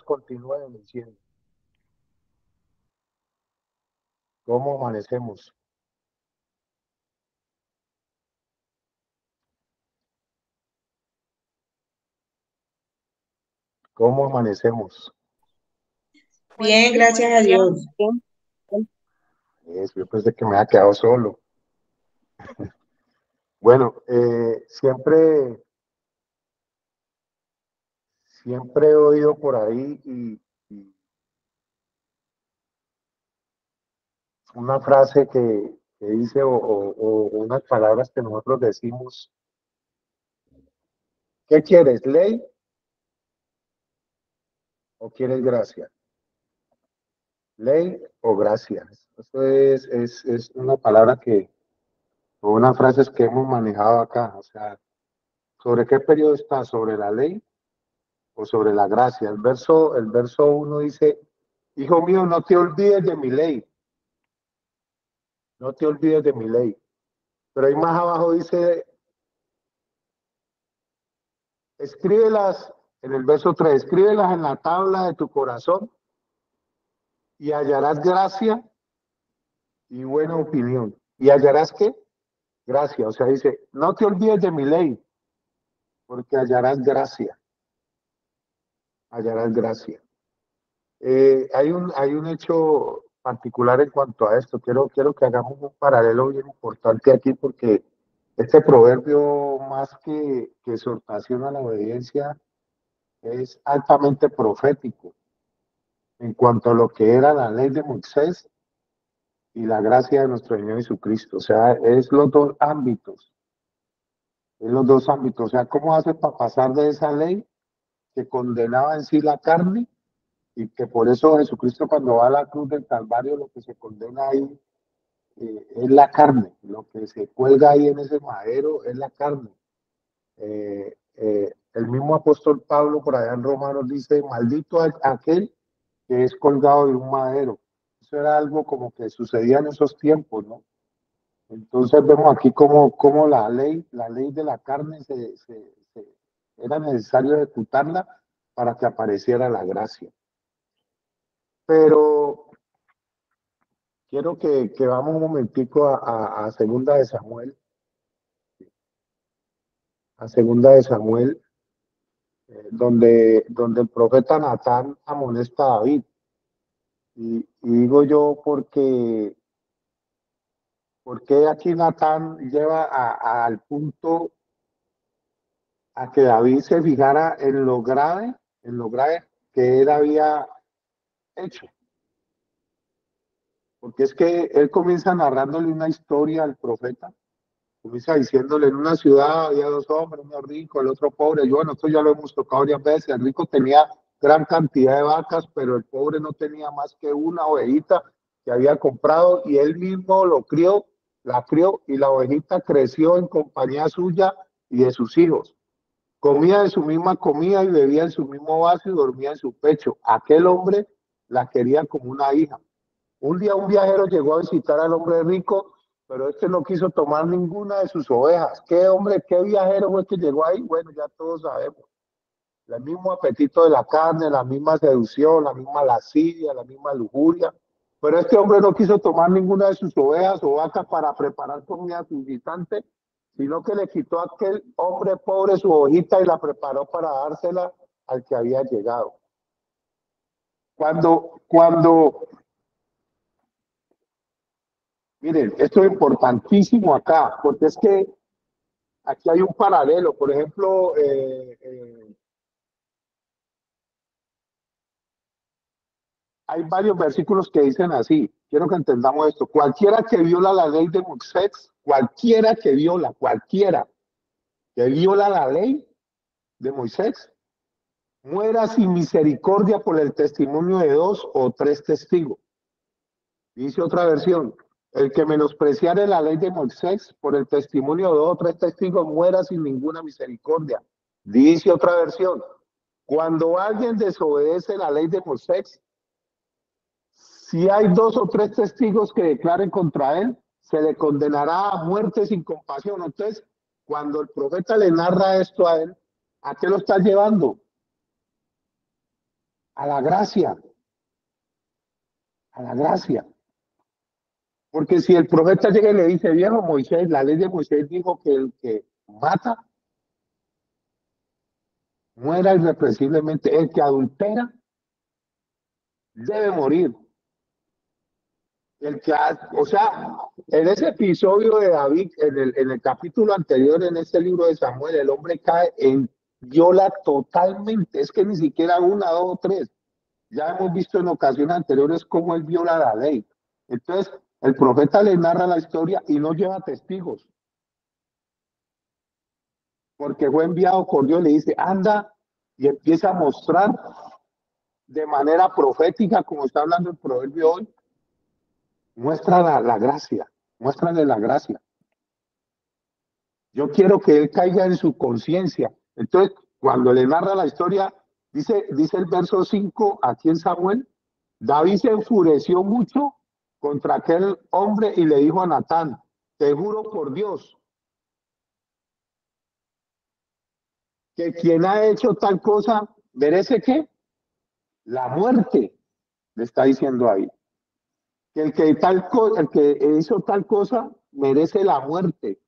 continúa diciendo, ¿cómo amanecemos? ¿Cómo amanecemos? Bien, Buen gracias a día. Dios. Bien, bien. Yo pensé que me había quedado solo. Bueno, siempre he oído por ahí y una frase que dice o unas palabras que nosotros decimos, ¿qué quieres, ley o quieres gracia? Ley o gracia. Eso es una palabra o unas frases que hemos manejado acá. O sea, ¿sobre qué periodo está? ¿Sobre la ley o sobre la gracia? El verso 1 dice, hijo mío, no te olvides de mi ley, no te olvides de mi ley. Pero ahí más abajo dice, escríbelas, en el verso 3, escríbelas en la tabla de tu corazón y hallarás gracia y buena opinión. ¿Y hallarás qué? Gracia. O sea, dice, no te olvides de mi ley, porque hallarás gracia. Hay un hecho particular en cuanto a esto. Quiero que hagamos un paralelo bien importante aquí porque este proverbio, más que exhortación a la obediencia, es altamente profético en cuanto a lo que era la ley de Moisés y la gracia de nuestro Señor Jesucristo. O sea, es los dos ámbitos. O sea, ¿cómo hace para pasar de esa ley que condenaba en sí la carne y que por eso Jesucristo cuando va a la cruz del Calvario lo que se condena ahí es la carne, lo que se cuelga ahí en ese madero es la carne. El mismo apóstol Pablo por allá en Romanos dice, maldito aquel que es colgado de un madero. Eso era algo como que sucedía en esos tiempos, ¿no? Entonces vemos aquí como la ley de la carne era necesario ejecutarla para que apareciera la gracia. Pero quiero que vamos un momentico a segunda de Samuel, donde el profeta Natán amonesta a David. Y digo yo porque aquí Natán lleva al punto a que David se fijara en lo grave que él había hecho. Porque es que él comienza narrándole una historia al profeta, comienza diciéndole, en una ciudad había dos hombres, uno rico, el otro pobre. Yo, bueno, esto ya lo hemos tocado varias veces. El rico tenía gran cantidad de vacas, pero el pobre no tenía más que una ovejita que había comprado y él mismo la crió y la ovejita creció en compañía suya y de sus hijos. Comía de su misma comida y bebía en su mismo vaso y dormía en su pecho. Aquel hombre la quería como una hija. Un día un viajero llegó a visitar al hombre rico, pero este no quiso tomar ninguna de sus ovejas. ¿Qué hombre, qué viajero fue que llegó ahí? Bueno, ya todos sabemos. El mismo apetito de la carne, la misma seducción, la misma lascivia, la misma lujuria. Pero este hombre no quiso tomar ninguna de sus ovejas o vacas para preparar comida a su visitante, sino que le quitó a aquel hombre pobre su ovejita y la preparó para dársela al que había llegado. Cuando Miren, esto es importantísimo acá, porque es que aquí hay un paralelo. Por ejemplo, hay varios versículos que dicen así. Quiero que entendamos esto. Cualquiera que viola la ley de Moisés, cualquiera que viola la ley de Moisés, muera sin misericordia por el testimonio de dos o tres testigos. Dice otra versión, el que menospreciare la ley de Moisés por el testimonio de dos o tres testigos muera sin ninguna misericordia. Dice otra versión, cuando alguien desobedece la ley de Moisés, si hay dos o tres testigos que declaren contra él, se le condenará a muerte sin compasión. Entonces, cuando el profeta le narra esto a él, ¿a qué lo está llevando? a la gracia, a la gracia. Porque si el profeta llega y le dice, viejo Moisés, la ley de Moisés dijo que el que mata muera irrepresiblemente, el que adultera debe morir. El que, o sea, en ese episodio de David, en el capítulo anterior, en este libro de Samuel, el hombre cae en viola totalmente. Es que ni siquiera una, dos o tres. Ya hemos visto en ocasiones anteriores cómo él viola la ley. Entonces, el profeta le narra la historia y no lleva testigos. Porque fue enviado por Dios, le dice, anda y empieza a mostrar de manera profética, como está hablando el proverbio hoy, muestra la gracia, muéstrale la gracia. Yo quiero que él caiga en su conciencia. Entonces, cuando le narra la historia, dice el verso 5 aquí en Samuel, David se enfureció mucho contra aquel hombre y le dijo a Natán, te juro por Dios, que quien ha hecho tal cosa merece ¿qué? La muerte, le está diciendo ahí. Que el que hizo tal cosa merece la muerte.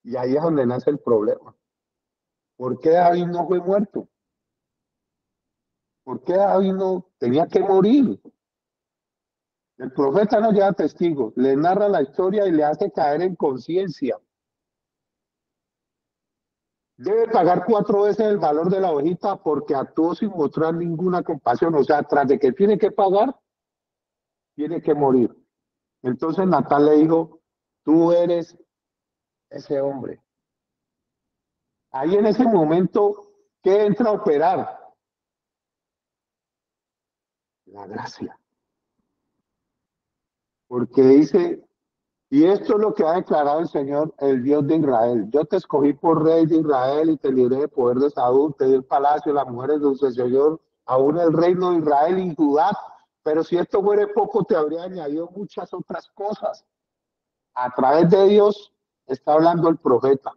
Y ahí es donde nace el problema. ¿Por qué David no fue muerto? ¿Por qué David no tenía que morir? El profeta no lleva testigos, le narra la historia y le hace caer en conciencia. Debe pagar 4 veces el valor de la ovejita porque actuó sin mostrar ninguna compasión. O sea, tras de que tiene que pagar, tiene que morir. Entonces Natal le dijo, tú eres ese hombre. Ahí en ese momento, ¿qué entra a operar? La gracia. Porque dice, y esto es lo que ha declarado el Señor, el Dios de Israel. Yo te escogí por rey de Israel y te libré de poder de Saúl, te di el palacio, las mujeres de su Señor, aún el reino de Israel y Judá. Pero si esto fuera poco, te habría añadido muchas otras cosas. A través de Dios está hablando el profeta,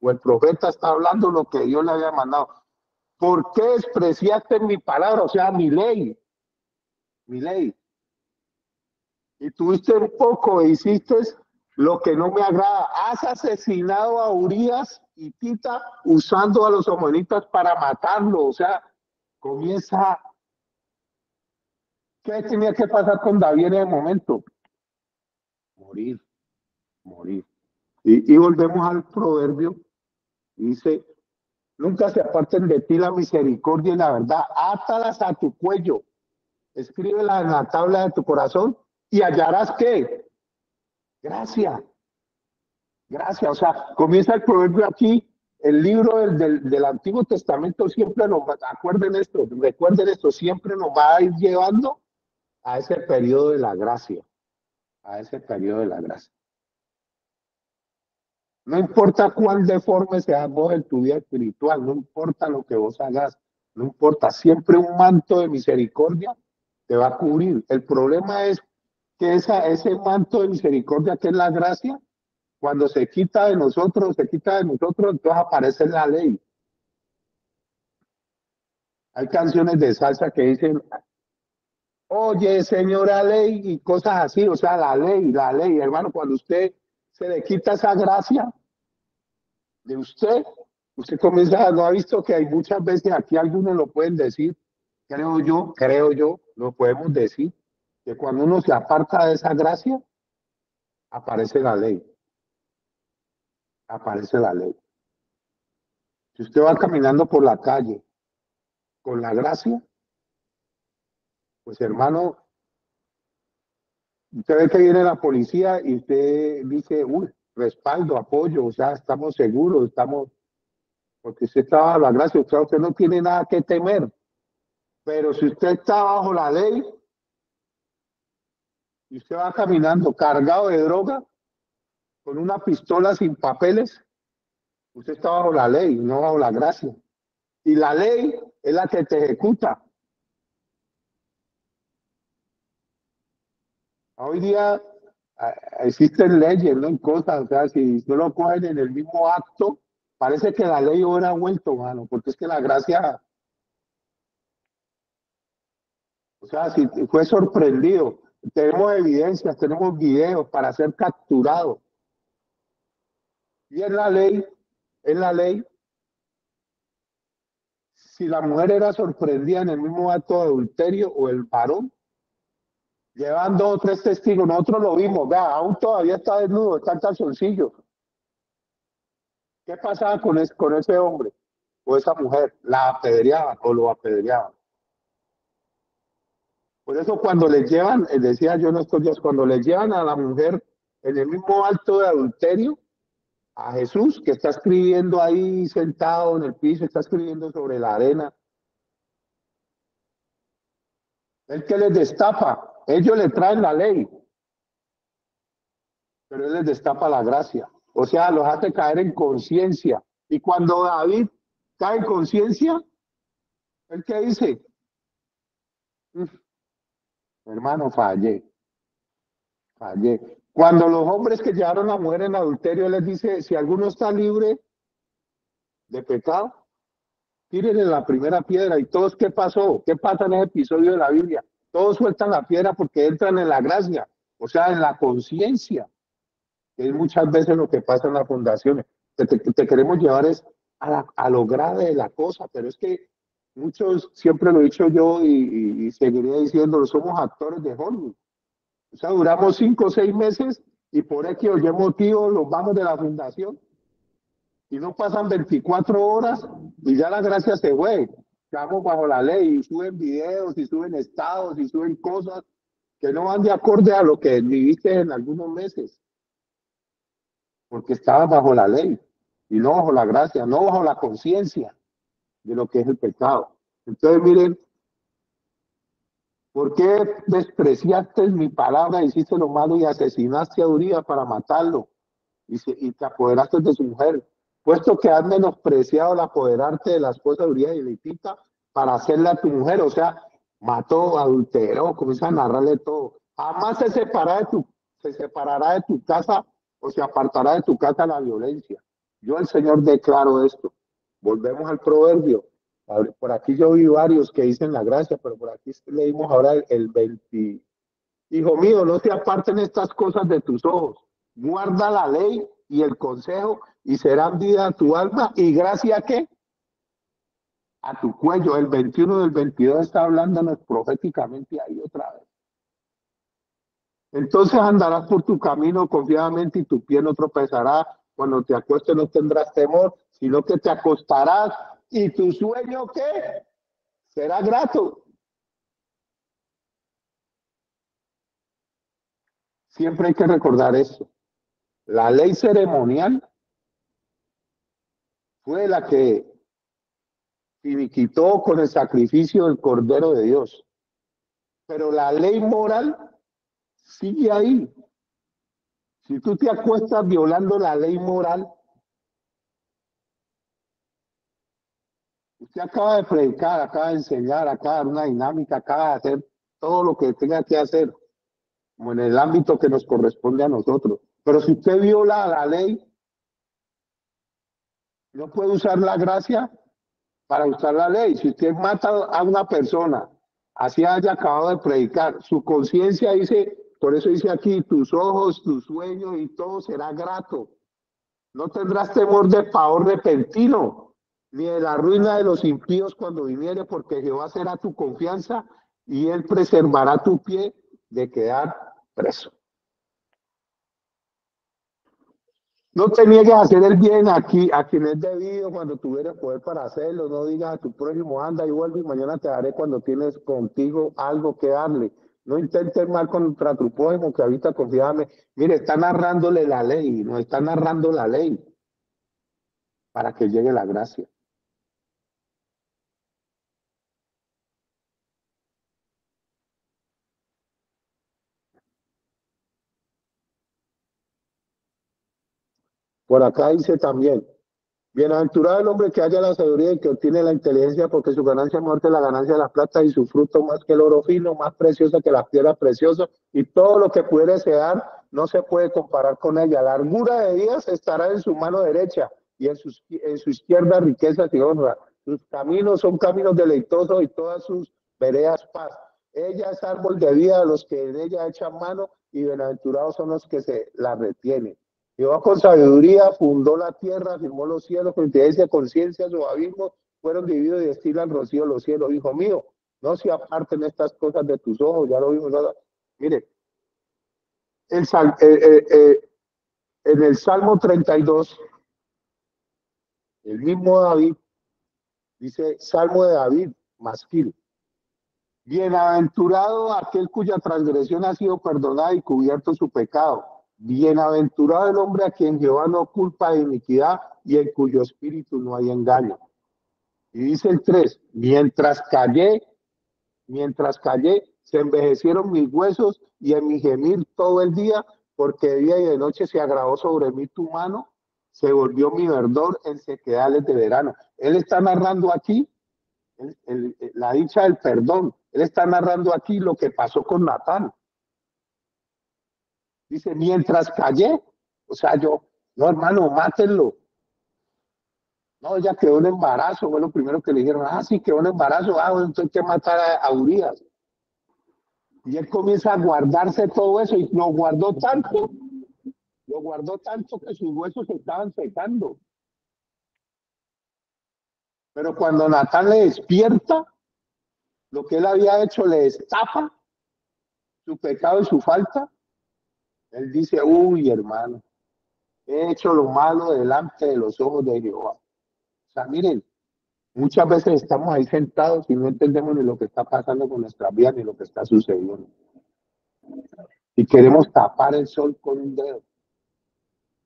o el profeta está hablando lo que Dios le había mandado. ¿Por qué despreciaste mi palabra? O sea, mi ley, mi ley. Y tuviste un poco e hiciste lo que no me agrada. Has asesinado a Urias y Tita usando a los homonitas para matarlo. O sea, comienza. ¿Qué tenía que pasar con David en el momento? Morir, morir. Y volvemos al proverbio. Dice, nunca se aparten de ti la misericordia y la verdad. Átalas a tu cuello. Escríbelas en la tabla de tu corazón y hallarás que gracia. Gracias. O sea, comienza el proverbio aquí. El libro del Antiguo Testamento siempre nos va, recuerden esto, siempre nos va a ir llevando a ese periodo de la gracia, a ese periodo de la gracia. No importa cuán deforme seas vos en tu vida espiritual, no importa lo que vos hagas, no importa, siempre un manto de misericordia te va a cubrir. El problema es que ese manto de misericordia que es la gracia, cuando se quita de nosotros, entonces aparece la ley. Hay canciones de salsa que dicen, oye, señora ley, y cosas así, o sea, la ley, hermano, cuando usted se le quita esa gracia de usted comienza, no ha visto que hay muchas veces, aquí algunos lo pueden decir, creo yo, lo podemos decir, que cuando uno se aparta de esa gracia, aparece la ley, aparece la ley. Si usted va caminando por la calle con la gracia, pues hermano, usted ve que viene la policía y usted dice, uy, respaldo, apoyo, o sea, estamos seguros, porque usted está bajo la gracia, usted no tiene nada que temer. Pero si usted está bajo la ley y usted va caminando cargado de droga, con una pistola sin papeles, usted está bajo la ley, no bajo la gracia. Y la ley es la que te ejecuta. Hoy día existen leyes, ¿no? Y cosas, o sea, si no lo cogen en el mismo acto, parece que la ley hubiera vuelto, mano, porque es que la gracia, sea, si fue sorprendido. Tenemos evidencias, tenemos videos para ser capturado. Y en la ley, si la mujer era sorprendida en el mismo acto de adulterio o el varón, llevan 2 o 3 testigos, nosotros lo vimos, vea, aún todavía está desnudo, está en calzoncillo. ¿Qué pasaba con ese hombre o esa mujer? La apedreaban o lo apedreaban. Por eso cuando les llevan, decía yo en estos días, cuando les llevan a la mujer en el mismo acto de adulterio, a Jesús, que está escribiendo ahí sentado en el piso, está escribiendo sobre la arena, el que les destapa, ellos le traen la ley, pero él les destapa la gracia, o sea, los hace caer en conciencia. Y cuando David cae en conciencia, ¿el qué dice? Hermano, fallé. Cuando los hombres que llevaron a la mujer en adulterio les dice, si alguno está libre de pecado, tírenle la primera piedra. ¿Y todos qué pasó? ¿Qué pasa en ese episodio de la Biblia? Todos sueltan la piedra porque entran en la gracia, o sea, en la conciencia, que es muchas veces lo que pasa en las fundaciones. Te queremos llevar es a lo grave de la cosa, pero es que muchos, siempre lo he dicho yo y seguiré diciendo, somos actores de Hollywood. O sea, duramos 5 o 6 meses y por X o Y motivo los vamos de la fundación y no pasan 24 horas y ya la gracia se fue. Estamos bajo la ley y suben videos y suben estados y suben cosas que no van de acorde a lo que viviste en algunos meses, porque estabas bajo la ley y no bajo la gracia, no bajo la conciencia de lo que es el pecado. Entonces, miren, ¿por qué despreciaste mi palabra, hiciste lo malo y asesinaste a Urías para matarlo? Y te apoderaste de su mujer, puesto que has menospreciado el apoderarte de la esposa de Urías y Letita para hacerla tu mujer, o sea, mató, adulteró, comienza a narrarle todo. Jamás se separará de tu casa o se apartará de tu casa la violencia. Yo, el Señor, declaro esto. Volvemos al proverbio. Por aquí yo vi varios que dicen la gracia, pero por aquí leímos ahora el 20. Hijo mío, no te aparten estas cosas de tus ojos. Guarda la ley y el consejo y serán vida a tu alma y gracia a qué? A tu cuello. El 21 del 22 está hablándonos proféticamente ahí otra vez. Entonces andarás por tu camino confiadamente y tu pie no tropezará. Cuando te acuestes no tendrás temor, sino que te acostarás y tu sueño ¿qué? Será grato. Siempre hay que recordar eso. La ley ceremonial fue la que finiquitó con el sacrificio del Cordero de Dios. Pero la ley moral sigue ahí. Si tú te acuestas violando la ley moral, usted acaba de predicar, acaba de enseñar, acaba de dar una dinámica, acaba de hacer todo lo que tenga que hacer, como en el ámbito que nos corresponde a nosotros. Pero si usted viola la ley, no puede usar la gracia para usar la ley. Si usted mata a una persona, así haya acabado de predicar, su conciencia dice, por eso dice aquí, tus ojos, tus sueños y todo será grato. No tendrás temor de pavor repentino, ni de la ruina de los impíos cuando viniere, porque Jehová será tu confianza y él preservará tu pie de quedar preso. No te niegues a hacer el bien aquí a quien es debido cuando tuvieras poder para hacerlo. No digas a tu prójimo, anda y vuelve y mañana te daré cuando tienes contigo algo que darle. No intentes mal contra tu prójimo que habita confiadamente. Mire, está narrándole la ley, no está narrando la ley para que llegue la gracia. Por acá dice también, bienaventurado el hombre que haya la sabiduría y que obtiene la inteligencia, porque su ganancia es mejor que la ganancia de la plata y su fruto más que el oro fino, más preciosa que la piedra preciosa, y todo lo que pudiera desear no se puede comparar con ella. La largura de días estará en su mano derecha y en su izquierda riquezas y honra. Sus caminos son caminos deleitosos y todas sus veredas paz. Ella es árbol de vida de los que en ella echan mano, y bienaventurados son los que se la retienen. Jehová con sabiduría fundó la tierra, firmó los cielos, con inteligencia, conciencia, su abismo, fueron divididos y destilan rocío los cielos. Hijo mío, no se aparten estas cosas de tus ojos, ya lo vimos. Mire, el en el Salmo 32, el mismo David dice, Salmo de David, masquil. Bienaventurado aquel cuya transgresión ha sido perdonada y cubierto su pecado. Bienaventurado el hombre a quien Jehová no culpa de iniquidad y en cuyo espíritu no hay engaño. Y dice el 3, mientras callé, se envejecieron mis huesos y en mi gemir todo el día, porque de día y de noche se agravó sobre mí tu mano, se volvió mi verdor en sequedales de verano. Él está narrando aquí la dicha del perdón. Él está narrando aquí lo que pasó con Natán. Dice, mientras callé, o sea, yo, no, hermano, mátenlo. No, ella quedó en embarazo, fue lo primero que le dijeron. Ah, sí, quedó en embarazo, bueno, entonces hay que matar a Urias. Y él comienza a guardarse todo eso y lo guardó tanto que sus huesos se estaban secando. Pero cuando Natán le despierta, lo que él había hecho le destapa su pecado y su falta. Él dice, uy, hermano, he hecho lo malo delante de los ojos de Jehová. O sea, miren, muchas veces estamos ahí sentados y no entendemos ni lo que está pasando con nuestra vida ni lo que está sucediendo. Y queremos tapar el sol con un dedo.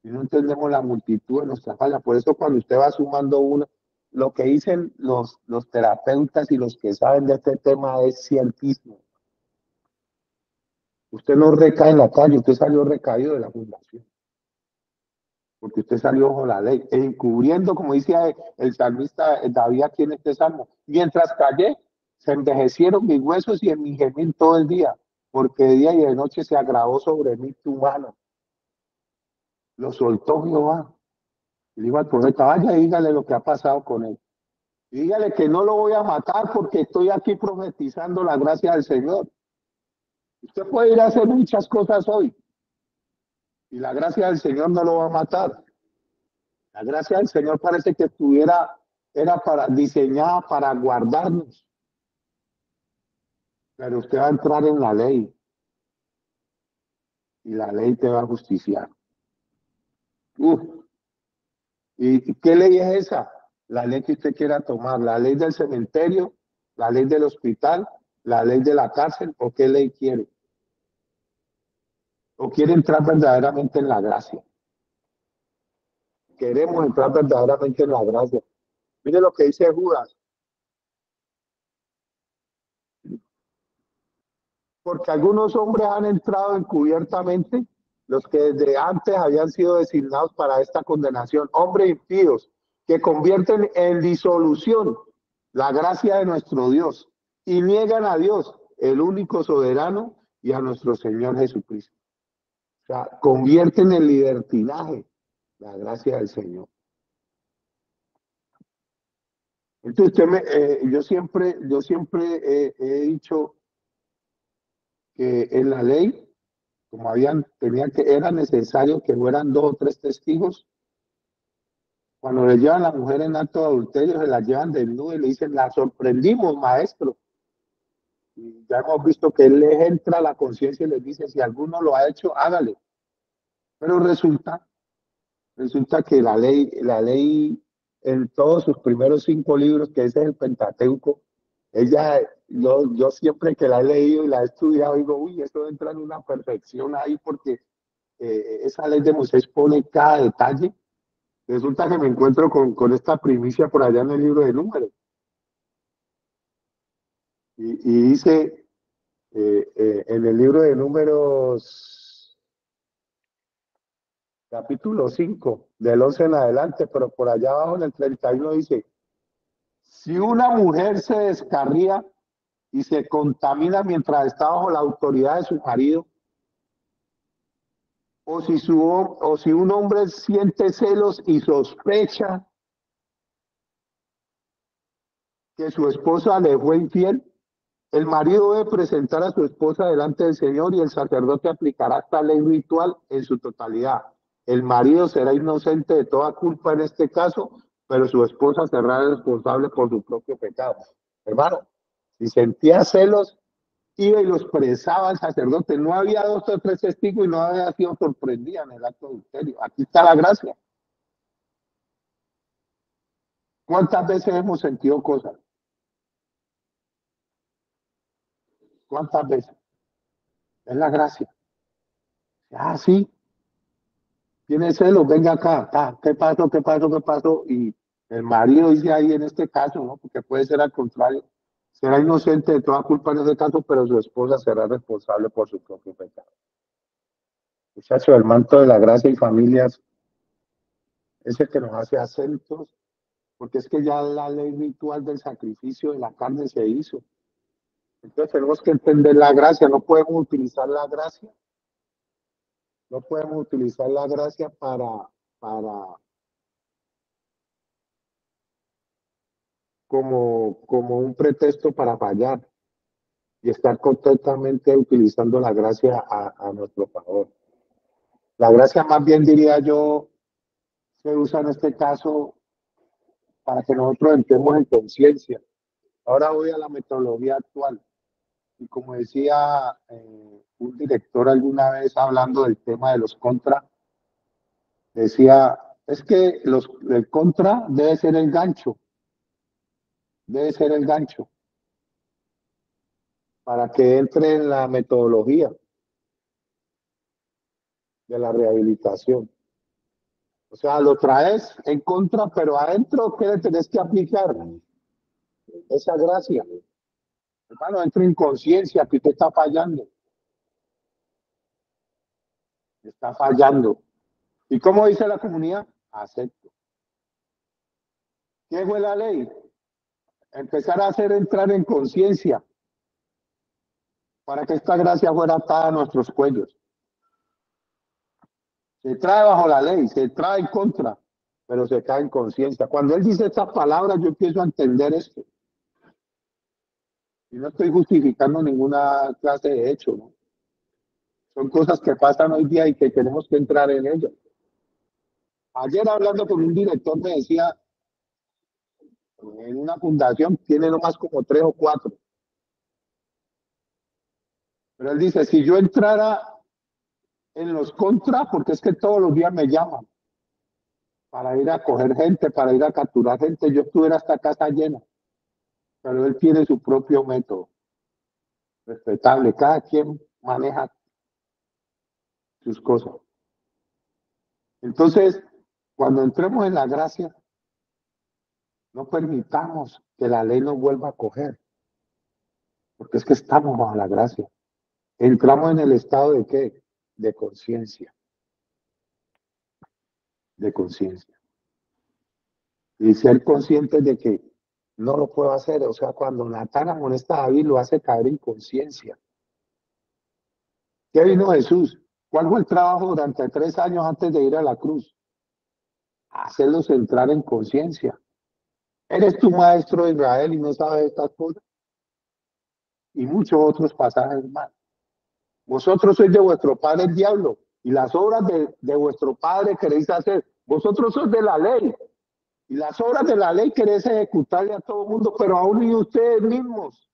Y no entendemos la multitud de nuestras fallas. Por eso cuando usted va sumando una, lo que dicen los terapeutas y los que saben de este tema es cientismo. Usted no recae en la calle, usted salió recaído de la fundación. Porque usted salió bajo la ley, e encubriendo, como dice el salmista David aquí en este salmo, mientras callé, se envejecieron mis huesos y en mi gemir todo el día, porque de día y de noche se agravó sobre mí tu mano. Lo soltó Jehová. Y le dijo al profeta, vaya, dígale lo que ha pasado con él. Y dígale que no lo voy a matar porque estoy aquí profetizando la gracia del Señor. Usted puede ir a hacer muchas cosas hoy y la gracia del Señor no lo va a matar. La gracia del Señor parece que era diseñada para guardarnos. Pero usted va a entrar en la ley y la ley te va a justiciar. Uf. ¿Y qué ley es esa? La ley que usted quiera tomar, la ley del cementerio, la ley del hospital, la ley de la cárcel, ¿o qué ley quiere? ¿O quiere entrar verdaderamente en la gracia? Queremos entrar verdaderamente en la gracia. Mire lo que dice Judas. Porque algunos hombres han entrado encubiertamente, los que desde antes habían sido designados para esta condenación, hombres impíos, que convierten en disolución la gracia de nuestro Dios y niegan a Dios, el único soberano, y a nuestro Señor Jesucristo. O sea, convierten en libertinaje la gracia del Señor. Entonces, yo siempre he dicho que en la ley, como era necesario que fueran 2 o 3 testigos. Cuando le llevan a la mujer en acto de adulterio, se la llevan desnuda y le dicen, la sorprendimos, maestro. Y ya hemos visto que él les entra a la conciencia y les dice, si alguno lo ha hecho, hágale. Pero resulta que la ley en todos sus primeros 5 libros, que ese es el Pentateuco, yo siempre que la he leído y la he estudiado, digo, uy, esto entra en una perfección ahí porque esa ley de Moisés pone cada detalle. Resulta que me encuentro con esta primicia por allá en el libro de Números. Y dice en el libro de Números, capítulo 5, del 11 en adelante, pero por allá abajo en el 31 dice, si una mujer se descarría y se contamina mientras está bajo la autoridad de su marido, o si un hombre siente celos y sospecha que su esposa le fue infiel, El marido debe presentar a su esposa delante del Señor y el sacerdote aplicará esta ley ritual en su totalidad. El marido será inocente de toda culpa en este caso, pero su esposa será responsable por su propio pecado. Hermano, si sentía celos, iba y los expresaba al sacerdote. No había dos o tres testigos y no había sido sorprendida en el acto de adulterio. Aquí está la gracia. ¿Cuántas veces hemos sentido cosas? ¿Cuántas veces? Es la gracia. Ah, sí, tiene celos, venga acá, ¿qué pasó, qué pasó, qué pasó? Y el marido dice ahí en este caso, ¿no? Porque puede ser al contrario, será inocente de toda culpa en ese caso, pero su esposa será responsable por su propio pecado. Muchachos, el manto de la gracia y familias es el que nos hace acentos, porque es que ya la ley ritual del sacrificio de la carne se hizo. Entonces tenemos que entender la gracia, no podemos utilizar la gracia, no podemos utilizar la gracia para como un pretexto para fallar y estar completamente utilizando la gracia a nuestro favor. La gracia más bien diría yo se usa en este caso para que nosotros entremos en conciencia. Ahora voy a la metodología actual y como decía un director alguna vez hablando del tema de los contra, decía, es que el contra debe ser el gancho, debe ser el gancho para que entre en la metodología de la rehabilitación. O sea, lo traes en contra, pero adentro, ¿qué le tenés que aplicar? Esa gracia. Hermano, entra en conciencia que usted está fallando. Está fallando. ¿Y cómo dice la comunidad? Acepto. ¿Qué fue la ley? Empezar a hacer entrar en conciencia para que esta gracia fuera atada a nuestros cuellos. Se trae bajo la ley, se trae en contra, pero se cae en conciencia. Cuando él dice estas palabras, yo empiezo a entender esto. Y no estoy justificando ninguna clase de hecho, ¿no? Son cosas que pasan hoy día y que tenemos que entrar en ellas. Ayer hablando con un director me decía, en una fundación tiene nomás como 3 o 4. Pero él dice, si yo entrara en los contras, porque es que todos los días me llaman para ir a coger gente, para ir a capturar gente, yo estuviera hasta casa llena. Pero él tiene su propio método, respetable. Cada quien maneja sus cosas. Entonces, cuando entremos en la gracia, no permitamos que la ley nos vuelva a coger, porque es que estamos bajo la gracia. Entramos en el estado de ¿qué? De conciencia. De conciencia. Y ser conscientes de que no lo puedo hacer. O sea, cuando Natán amonesta a David, lo hace caer en conciencia. ¿Qué vino Jesús? ¿Cuál fue el trabajo durante 3 años antes de ir a la cruz? Hacerlos entrar en conciencia. ¿Eres tu maestro de Israel y no sabes estas cosas? Y muchos otros pasajes más. Vosotros sois de vuestro padre el diablo y las obras de vuestro padre queréis hacer. Vosotros sois de la ley y las obras de la ley queréis ejecutarle a todo el mundo, pero aún ni ustedes mismos.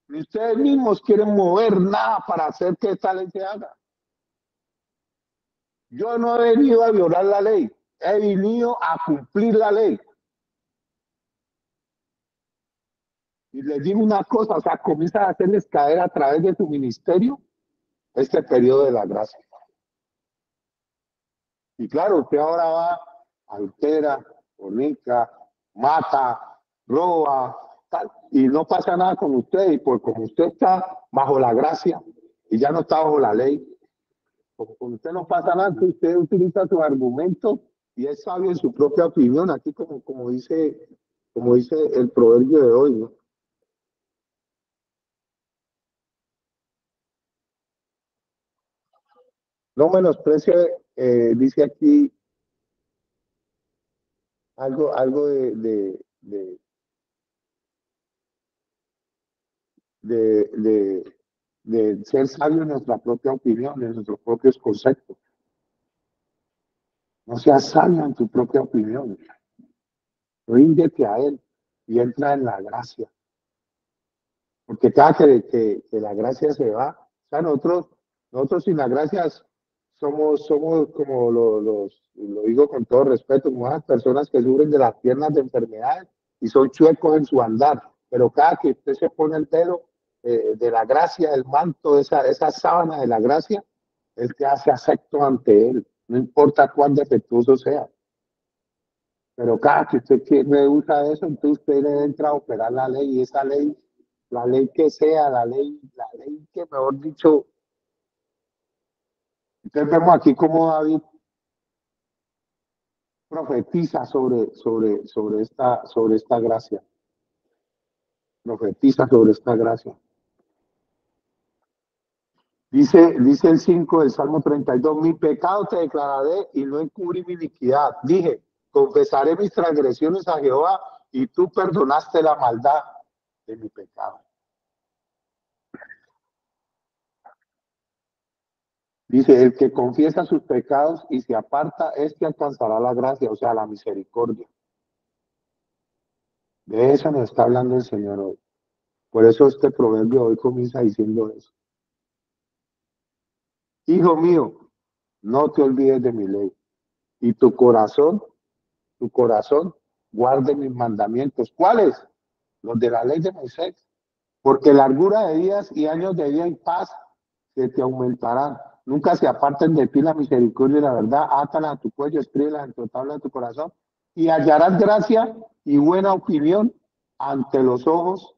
Ni ustedes mismos quieren mover nada para hacer que esta ley se haga. Yo no he venido a violar la ley, he venido a cumplir la ley. Y les digo una cosa, o sea, comienza a hacerles caer a través de su ministerio este periodo de la gracia. Y claro, usted ahora va, altera, fornica, mata, roba, tal, y no pasa nada con usted. Y por como usted está bajo la gracia y ya no está bajo la ley, como con usted no pasa nada, usted utiliza su argumento y es sabio en su propia opinión, aquí como dice el proverbio de hoy, ¿no? No menosprecie, dice aquí algo de de ser sabio en nuestra propia opinión, en nuestros propios conceptos. No seas sabio en tu propia opinión. Ríndete a Él y entra en la gracia. Porque cada que la gracia se va, o sea, nosotros sin la gracia somos como lo digo con todo respeto, como las personas que sufren de las piernas de enfermedades y son chuecos en su andar. Pero cada que usted se pone el velo de la gracia, el manto, esa sábana de la gracia, Él te hace acepto ante Él, no importa cuán defectuoso sea. Pero cada que usted rehúsa eso, entonces usted le entra a operar la ley y esa ley, la ley que sea, la ley que mejor dicho. Entonces vemos aquí cómo David profetiza sobre esta gracia. Profetiza sobre esta gracia. Dice el 5 del Salmo 32, mi pecado te declararé y no encubrí mi iniquidad. Dije, confesaré mis transgresiones a Jehová y tú perdonaste la maldad de mi pecado. Dice, el que confiesa sus pecados y se aparta, este alcanzará la gracia, o sea, la misericordia. De eso nos está hablando el Señor hoy. Por eso este proverbio hoy comienza diciendo eso. Hijo mío, no te olvides de mi ley y tu corazón, guarde mis mandamientos. ¿Cuáles? Los de la ley de Moisés. Porque largura de días y años de vida y paz se te aumentarán. Nunca se aparten de ti la misericordia y la verdad. Átala a tu cuello, escríbela en tu tabla de tu corazón y hallarás gracia y buena opinión ante los ojos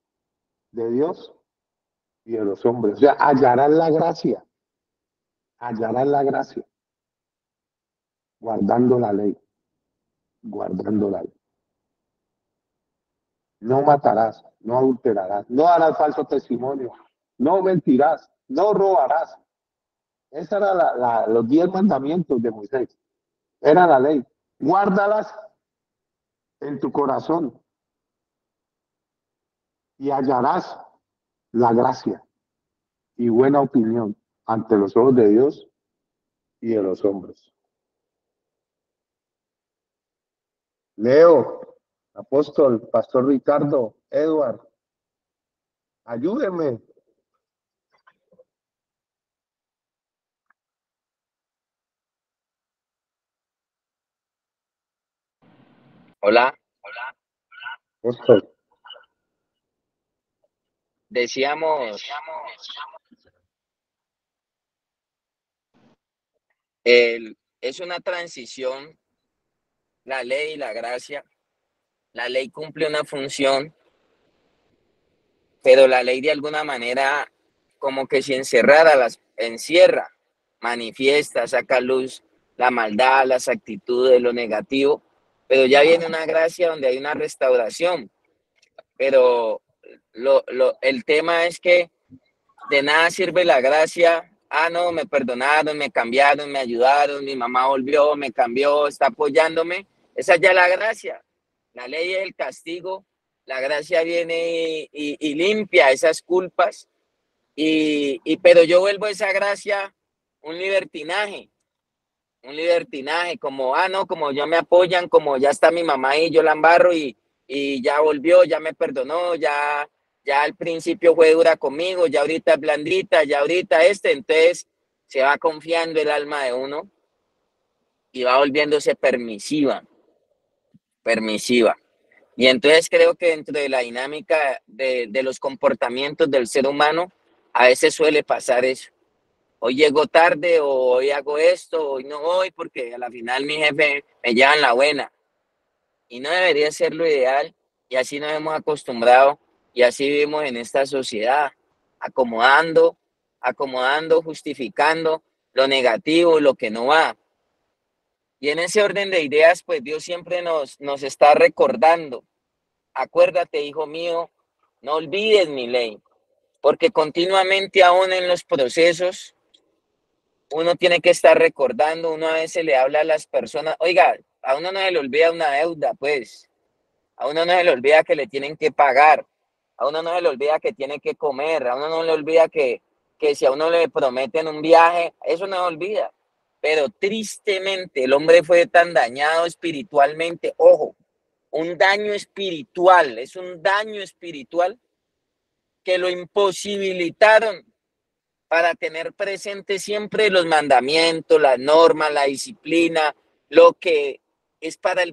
de Dios y de los hombres. O sea, hallarás la gracia, guardando la ley, guardando la ley. No matarás, no adulterarás, no harás falso testimonio, no mentirás, no robarás. Esa era los 10 mandamientos de Moisés. Era la ley. Guárdalas en tu corazón y hallarás la gracia y buena opinión ante los ojos de Dios y de los hombres. Leo, apóstol, pastor Ricardo, Edward, ayúdenme. Hola, Apóstol. decíamos, es una transición, la ley y la gracia. La ley cumple una función, pero la ley de alguna manera como que si encerrara, las encierra, manifiesta, saca a luz la maldad, las actitudes, lo negativo, pero ya viene una gracia donde hay una restauración. Pero el tema es que de nada sirve la gracia. Ah, no, me perdonaron, me cambiaron, me ayudaron, mi mamá volvió, me cambió, está apoyándome. Esa ya es la gracia. La ley es el castigo. La gracia viene y limpia esas culpas. Pero yo vuelvo a esa gracia un libertinaje, como, ah, no, como ya me apoyan, como ya está mi mamá ahí, yo la embarro y ya volvió, ya me perdonó, ya al principio fue dura conmigo, ya ahorita es blandita, ya ahorita entonces se va confiando el alma de uno y va volviéndose permisiva. Y entonces creo que dentro de la dinámica de los comportamientos del ser humano, a veces suele pasar eso. Hoy llego tarde, o hoy hago esto, hoy no voy porque a la final mi jefe me lleva en la buena. Y no debería ser lo ideal, y así nos hemos acostumbrado, y así vivimos en esta sociedad, acomodando, justificando lo negativo, lo que no va. Y en ese orden de ideas, pues Dios siempre nos está recordando: acuérdate, hijo mío, no olvides mi ley, porque continuamente aún en los procesos uno tiene que estar recordando. Uno a veces le habla a las personas, oiga, a uno no se le olvida una deuda, pues, a uno no se le olvida que le tienen que pagar, A uno no se le olvida que tiene que comer, a uno no le olvida que si a uno le prometen un viaje, eso no se olvida. Pero tristemente el hombre fue tan dañado espiritualmente, ojo, un daño espiritual, es un daño espiritual que lo imposibilitaron para tener presente siempre los mandamientos, las normas, la disciplina, lo que es para el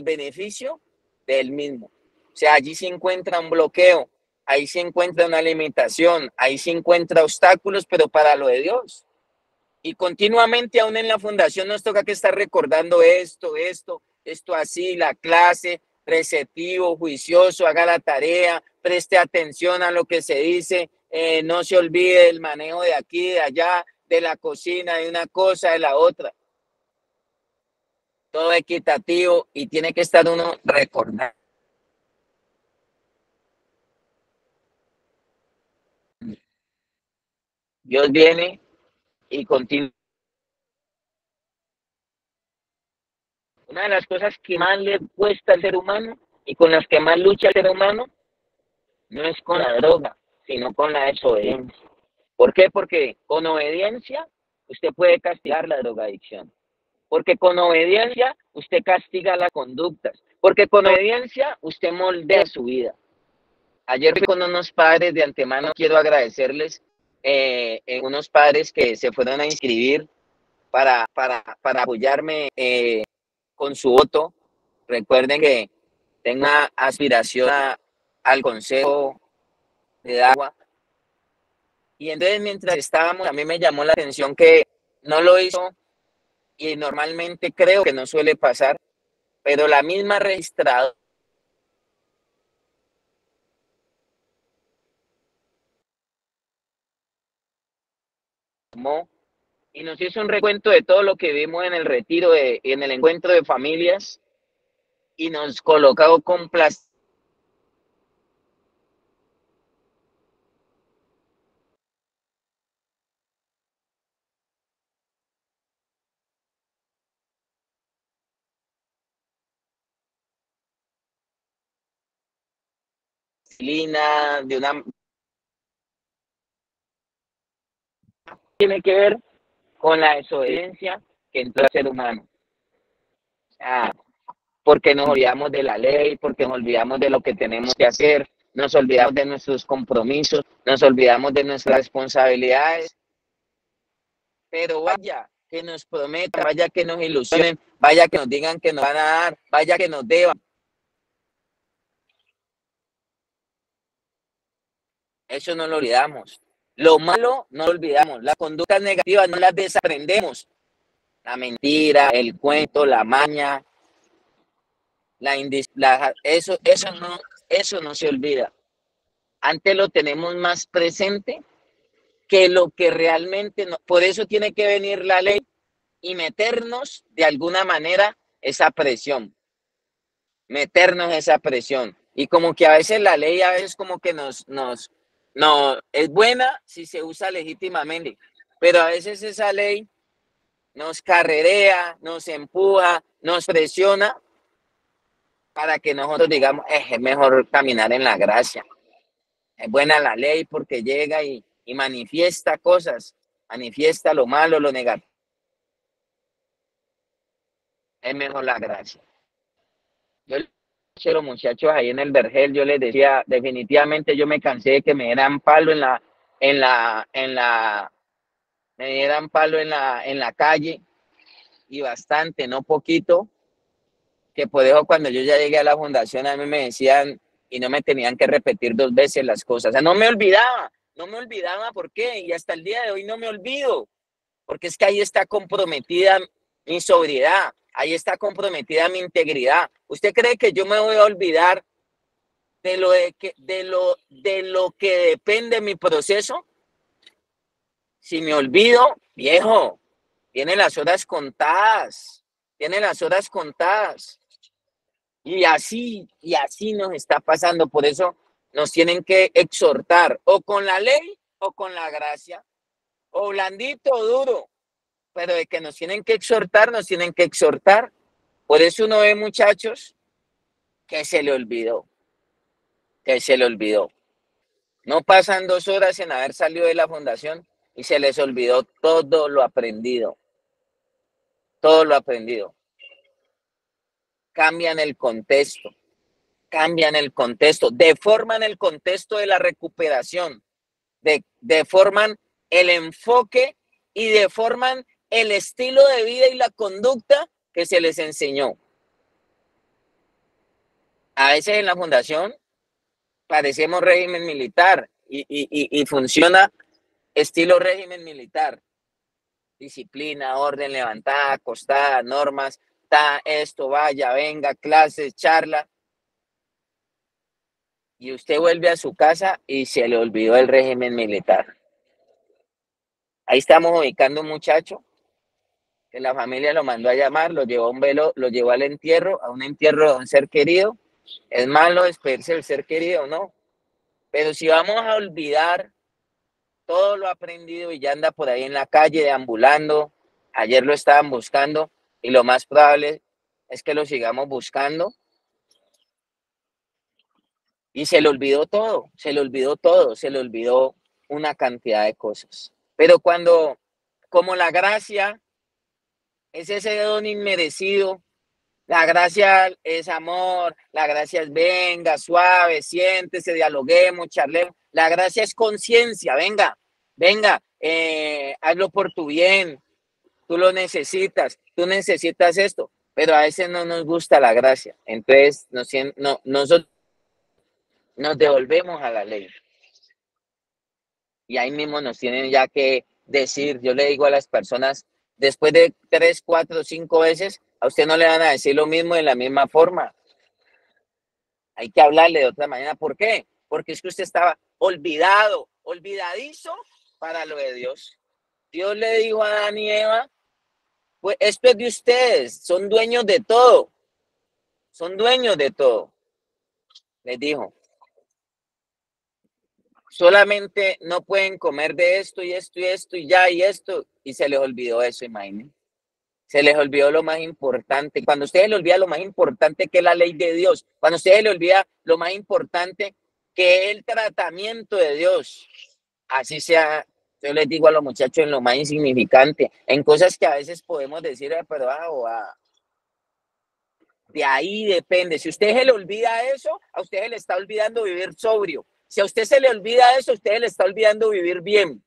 beneficio de él mismo. O sea, allí se encuentra un bloqueo, ahí se encuentra una limitación, ahí se encuentra obstáculos, pero para lo de Dios. Y continuamente, aún en la fundación, nos toca que estar recordando esto así, la clase, receptivo, juicioso, haga la tarea, preste atención a lo que se dice, no se olvide del manejo de aquí, de allá, de la cocina, de una cosa, de la otra. Todo equitativo y tiene que estar uno recordando. Dios viene y continúa. Una de las cosas que más le cuesta al ser humano y con las que más lucha el ser humano no es con la droga, sino con la desobediencia. ¿Por qué? Porque con obediencia usted puede castigar la drogadicción. Porque con obediencia usted castiga las conductas. Porque con obediencia usted moldea su vida. Ayer fui con unos padres, de antemano quiero agradecerles, unos padres que se fueron a inscribir para apoyarme con su voto. Recuerden que tengo una aspiración al Consejo de Agua. Y entonces mientras estábamos, a mí me llamó la atención que no lo hizo y normalmente creo que no suele pasar, pero la misma registradora y nos hizo un recuento de todo lo que vimos en el retiro, en el encuentro de familias, y nos colocó con plástico. De una tiene que ver con la desobediencia que entró al ser humano. Porque nos olvidamos de la ley, porque nos olvidamos de lo que tenemos que hacer, nos olvidamos de nuestros compromisos, nos olvidamos de nuestras responsabilidades. Pero vaya que nos prometan, vaya que nos ilusionen, vaya que nos digan que nos van a dar, vaya que nos deban. Eso no lo olvidamos. Lo malo no lo olvidamos. Las conductas negativas no las desaprendemos. La mentira, el cuento, la maña, eso no se olvida. Antes lo tenemos más presente que lo que realmente no. Por eso tiene que venir la ley y meternos de alguna manera esa presión. Meternos esa presión. Y como que a veces la ley a veces como que no es buena si se usa legítimamente, pero a veces esa ley nos carrerea, nos empuja, nos presiona para que nosotros digamos, es mejor caminar en la gracia. Es buena la ley porque llega y manifiesta cosas, manifiesta lo malo, lo negativo. Es mejor la gracia. Yo a los muchachos ahí en el Vergel, yo les decía, definitivamente yo me cansé de que me dieran palo me dieran palo en la calle, y bastante, no poquito, que por eso cuando yo ya llegué a la fundación a mí me decían y no me tenían que repetir 2 veces las cosas. O sea, no me olvidaba por qué, y hasta el día de hoy no me olvido, porque es que ahí está comprometida mi sobriedad, ahí está comprometida mi integridad. ¿Usted cree que yo me voy a olvidar de lo que depende mi proceso? Si me olvido, viejo, tiene las horas contadas, tiene las horas contadas. Y así nos está pasando. Por eso nos tienen que exhortar o con la ley o con la gracia, o blandito o duro, pero de que nos tienen que exhortar, nos tienen que exhortar. Por eso uno ve muchachos que se le olvidó. que se le olvidó. No pasan 2 horas en haber salido de la fundación y se les olvidó todo lo aprendido. Todo lo aprendido. Cambian el contexto, deforman el contexto de la recuperación, deforman el enfoque y deforman el estilo de vida y la conducta que se les enseñó. A veces en la fundación parecemos régimen militar y funciona estilo régimen militar. Disciplina, orden, levantada, acostada, normas, esto, vaya, venga, clases, charla. Y usted vuelve a su casa y se le olvidó el régimen militar. Ahí estamos ubicando un muchacho que la familia lo mandó a llamar, lo llevó a un velo, lo llevó al entierro, a un entierro de un ser querido. Es malo despedirse del ser querido, ¿no? Pero si vamos a olvidar todo lo aprendido y ya anda por ahí en la calle deambulando, ayer lo estaban buscando y lo más probable es que lo sigamos buscando y se le olvidó todo, se le olvidó una cantidad de cosas. Pero cuando, como la gracia es ese don inmerecido, la gracia es amor, la gracia es venga, suave, siéntese, dialoguemos, charlemos. La gracia es conciencia, venga, hazlo por tu bien, tú lo necesitas, tú necesitas esto, pero a veces no nos gusta la gracia. Entonces nosotros nos devolvemos a la ley. Y ahí mismo nos tienen ya que decir, yo le digo a las personas, después de 3, 4, 5 veces, a usted no le van a decir lo mismo de la misma forma. Hay que hablarle de otra manera. ¿Por qué? Porque es que usted estaba olvidadizo para lo de Dios. Dios le dijo a Adán y Eva, pues esto es de ustedes, son dueños de todo. Son dueños de todo. Les dijo, solamente no pueden comer de esto y esto y esto y ya y esto. Y se les olvidó eso, imagínense. Se les olvidó lo más importante. Cuando a ustedes le olvida lo más importante que es la ley de Dios, cuando a ustedes le olvida lo más importante que es el tratamiento de Dios, así sea, yo les digo a los muchachos en lo más insignificante, en cosas que a veces podemos decir, pero de ahí depende. Si a usted se le olvida eso, a usted se le está olvidando vivir sobrio. Si a usted se le olvida eso, a usted se le está olvidando vivir bien.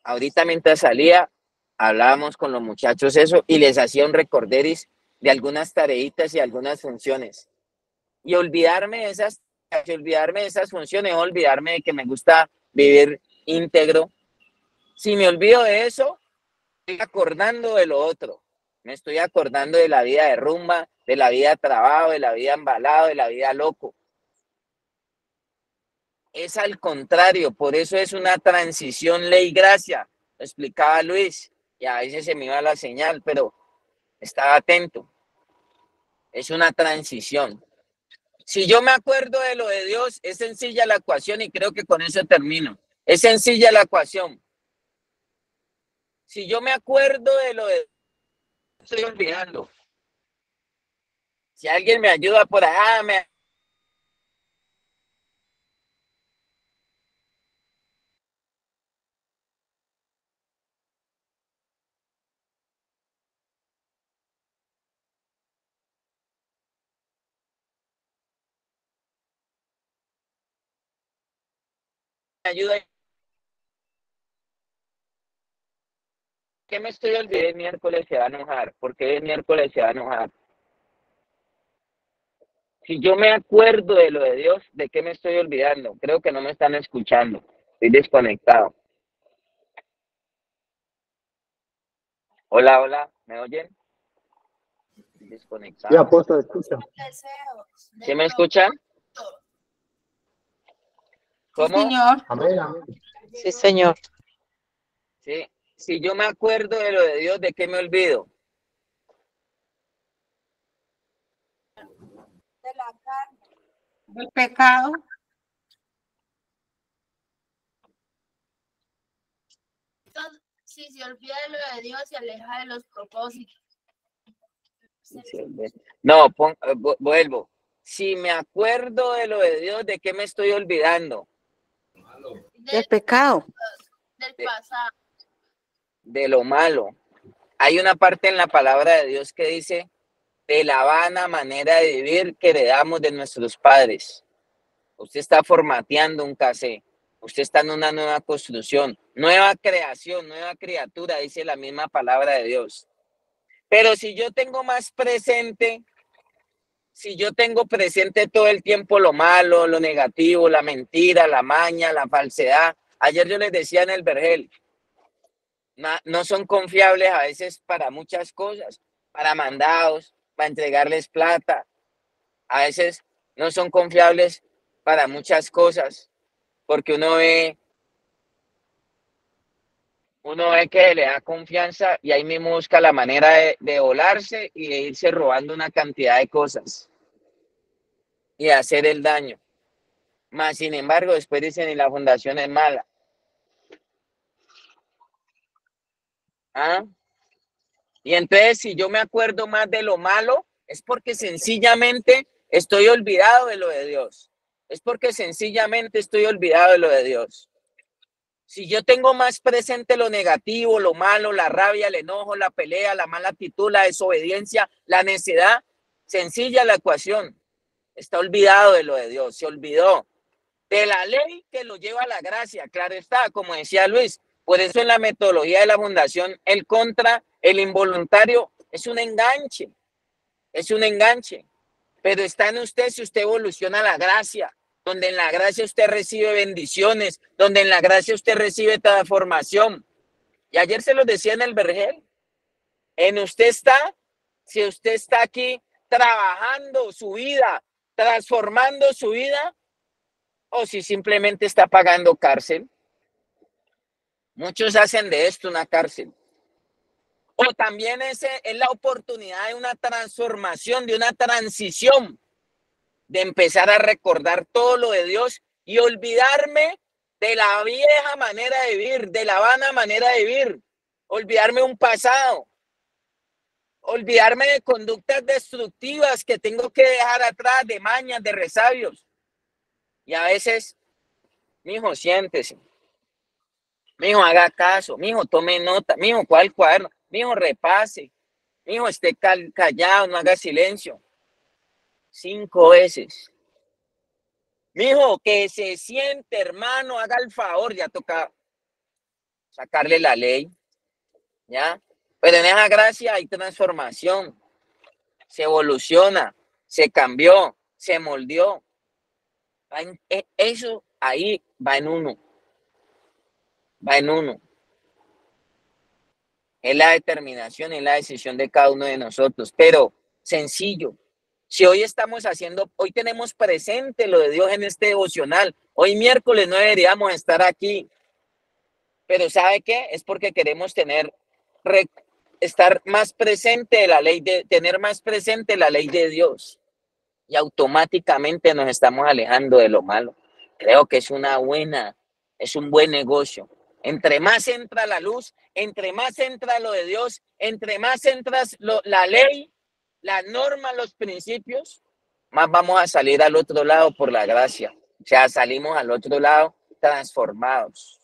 Ahorita mientras salía, hablábamos con los muchachos eso y les hacía un recorderis de algunas tareitas y algunas funciones. Y olvidarme de esas funciones, olvidarme de que me gusta vivir íntegro. Si me olvido de eso, estoy acordando de lo otro. Me estoy acordando de la vida de rumba, de la vida de trabajo, de la vida embalado, de la vida loco. Es al contrario, por eso es una transición ley-gracia. Lo explicaba Luis, y a veces se me iba la señal, pero estaba atento. Es una transición. Si yo me acuerdo de lo de Dios, es sencilla la ecuación y creo que con eso termino. Es sencilla la ecuación. Si yo me acuerdo de lo de Dios, estoy olvidando. Si alguien me ayuda por allá, me ayuda. ¿Qué me estoy olvidando? El miércoles se va a enojar. ¿Por qué el miércoles se va a enojar? Si yo me acuerdo de lo de Dios, ¿de qué me estoy olvidando? Creo que no me están escuchando. Estoy desconectado. Hola, hola, ¿me oyen? Estoy Sí, desconectado. apóstol, escucha. ¿Sí me escuchan? Sí, ¿Cómo? señor. Amén, amén. Sí, señor. Sí. Si yo me acuerdo de lo de Dios, ¿de qué me olvido? De la carne. Del pecado. Si se olvida de lo de Dios, se aleja de los propósitos. No, vuelvo. Si me acuerdo de lo de Dios, ¿de qué me estoy olvidando? Del pecado. Del pasado. De lo malo. Hay una parte en la palabra de Dios que dice de la vana manera de vivir que heredamos de nuestros padres. Usted está formateando un cassette. Usted está en una nueva construcción, nueva creación, nueva criatura, dice la misma palabra de Dios. Pero si yo tengo más presente, si yo tengo presente todo el tiempo lo malo, lo negativo, la mentira, la maña, la falsedad. Ayer yo les decía en el vergel, no son confiables a veces para muchas cosas, para mandados, para entregarles plata. A veces no son confiables para muchas cosas, porque uno ve que le da confianza y ahí mismo busca la manera de volarse y de irse robando una cantidad de cosas y hacer el daño. Más sin embargo, después dicen, y la fundación es mala. ¿Ah? Y entonces, si yo me acuerdo más de lo malo, es porque sencillamente estoy olvidado de lo de Dios. Es porque sencillamente estoy olvidado de lo de Dios. Si yo tengo más presente lo negativo, lo malo, la rabia, el enojo, la pelea, la mala actitud, la desobediencia, la necedad, sencilla la ecuación. Está olvidado de lo de Dios, se olvidó de la ley que lo lleva a la gracia. Claro está, como decía Luis, por eso en la metodología de la fundación, el contra, el involuntario, es un enganche, pero está en usted si usted evoluciona a la gracia, donde en la gracia usted recibe bendiciones, donde en la gracia usted recibe transformación. Y ayer se lo decía en el vergel, en usted está, si usted está aquí trabajando su vida, transformando su vida, o si simplemente está pagando cárcel. Muchos hacen de esto una cárcel. O también es la oportunidad de una transformación, de una transición, de empezar a recordar todo lo de Dios y olvidarme de la vieja manera de vivir, de la vana manera de vivir, olvidarme un pasado, olvidarme de conductas destructivas que tengo que dejar atrás, de mañas, de resabios. Y a veces, mijo, siéntese. Mijo, haga caso. Mijo, tome nota. Mijo, ¿cuál cuaderno? Mijo, repase. Mijo, esté callado, no haga silencio. 5 veces. Mijo, que se siente, hermano, haga el favor. Ya toca sacarle la ley. ¿Ya? Pero en esa gracia hay transformación. Se evoluciona, se cambió, se moldeó. Eso ahí va en uno. Va en uno. Es la determinación, es la decisión de cada uno de nosotros, pero sencillo. Si hoy hoy tenemos presente lo de Dios en este devocional, hoy miércoles no deberíamos estar aquí, pero ¿sabe qué? Es porque queremos estar más presente de la ley, tener más presente la ley de Dios y automáticamente nos estamos alejando de lo malo. Creo que es un buen negocio. Entre más entra la luz, entre más entra lo de Dios, entre más entra la ley, la norma, los principios, más vamos a salir al otro lado por la gracia. O sea, salimos al otro lado transformados,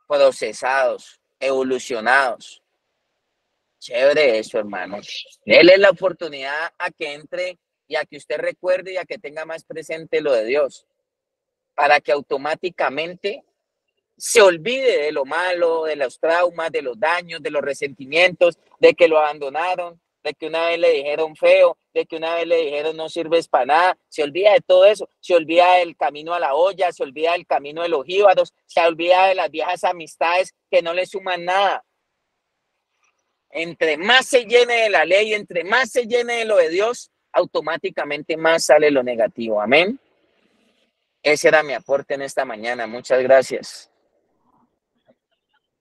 procesados, evolucionados. Chévere eso, hermano. Déle la oportunidad a que entre y a que usted recuerde y a que tenga más presente lo de Dios, para que automáticamente se olvide de lo malo, de los traumas, de los daños, de los resentimientos, de que lo abandonaron, de que una vez le dijeron feo, de que una vez le dijeron no sirves para nada. Se olvida de todo eso, se olvida del camino a la olla, se olvida del camino de los jíbaros, se olvida de las viejas amistades que no le suman nada. Entre más se llene de la ley, entre más se llene de lo de Dios, automáticamente más sale lo negativo. Amén. Ese era mi aporte en esta mañana. Muchas gracias.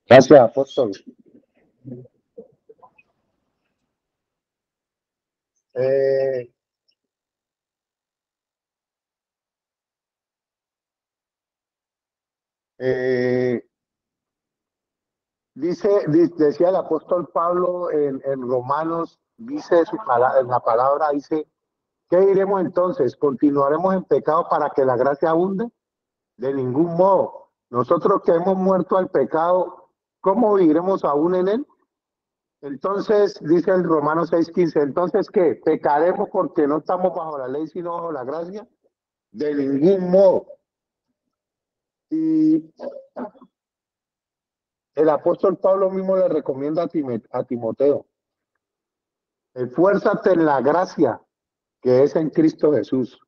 Gracias, apóstol. Eh, eh, Decía el apóstol Pablo en Romanos, dice en la palabra, dice, ¿qué diremos entonces? ¿Continuaremos en pecado para que la gracia abunde? De ningún modo. Nosotros que hemos muerto al pecado, ¿cómo viviremos aún en él? Entonces, dice el Romanos 6:15, entonces, ¿qué? ¿Pecaremos porque no estamos bajo la ley, sino bajo la gracia? De ningún modo. Y el apóstol Pablo mismo le recomienda a Timoteo, esfuérzate en la gracia que es en Cristo Jesús.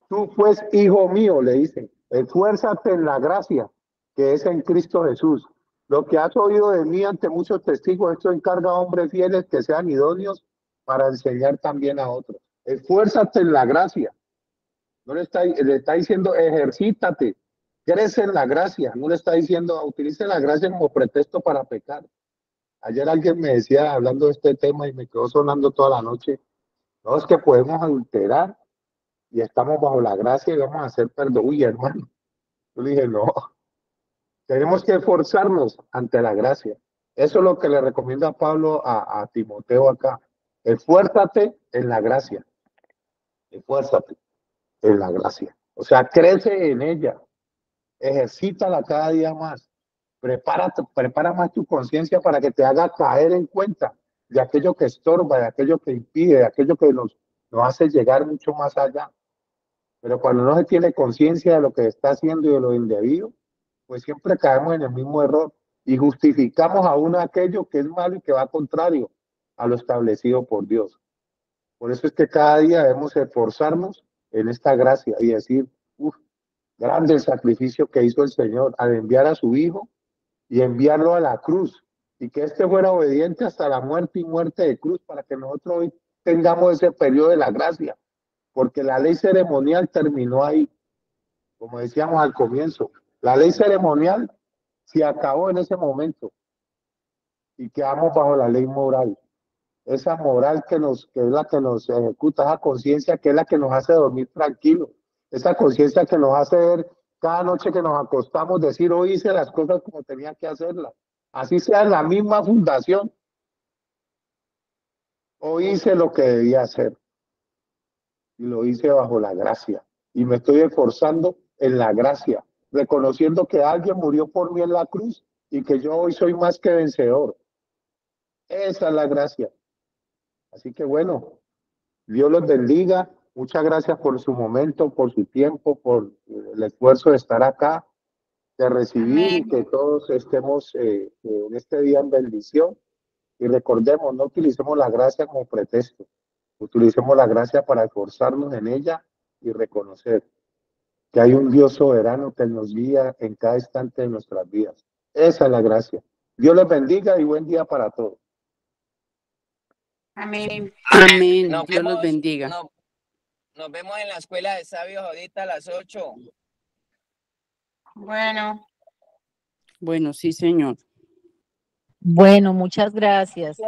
Tú pues, hijo mío, le dice, esfuérzate en la gracia que es en Cristo Jesús. Lo que has oído de mí ante muchos testigos, esto encarga a hombres fieles que sean idóneos para enseñar también a otros. Esfuérzate en la gracia. No le está diciendo ejercítate, crece en la gracia. No le está diciendo utilice la gracia como pretexto para pecar. Ayer alguien me decía, hablando de este tema, y me quedó sonando toda la noche, no, es que podemos adulterar y estamos bajo la gracia y vamos a hacer perdón. Uy, hermano, yo le dije, no, tenemos que esforzarnos ante la gracia. Eso es lo que le recomienda Pablo a Timoteo acá. Esfuérzate en la gracia. Esfuérzate en la gracia. O sea, crece en ella. Ejercítala cada día más. Prepara más tu conciencia para que te haga caer en cuenta de aquello que estorba, de aquello que impide, de aquello que nos hace llegar mucho más allá. Pero cuando no se tiene conciencia de lo que está haciendo y de lo indebido, pues siempre caemos en el mismo error y justificamos aún aquello que es malo y que va contrario a lo establecido por Dios. Por eso es que cada día debemos esforzarnos en esta gracia y decir, uff, grande el sacrificio que hizo el Señor al enviar a su Hijo y enviarlo a la cruz, y que éste fuera obediente hasta la muerte y muerte de cruz para que nosotros hoy tengamos ese periodo de la gracia, porque la ley ceremonial terminó ahí, como decíamos al comienzo. La ley ceremonial se acabó en ese momento y quedamos bajo la ley moral. Esa moral que es la que nos ejecuta, esa conciencia que es la que nos hace dormir tranquilos, esa conciencia que nos hace ver cada noche que nos acostamos, decir, hoy hice las cosas como tenía que hacerlas. Así sea en la misma fundación, hoy hice lo que debía hacer y lo hice bajo la gracia. Y me estoy esforzando en la gracia, reconociendo que alguien murió por mí en la cruz y que yo hoy soy más que vencedor. Esa es la gracia. Así que bueno, Dios los bendiga. Muchas gracias por su momento, por su tiempo, por el esfuerzo de estar acá, de recibir y que todos estemos en este día en bendición. Y recordemos, no utilicemos la gracia como pretexto, utilicemos la gracia para esforzarnos en ella y reconocer que hay un Dios soberano que nos guía en cada instante de nuestras vidas. Esa es la gracia. Dios les bendiga y buen día para todos. Amén. Amén. Nos Dios los vemos, bendiga. nos vemos en la escuela de sabios ahorita a las 8. Bueno. Bueno, sí, señor. Bueno, muchas gracias.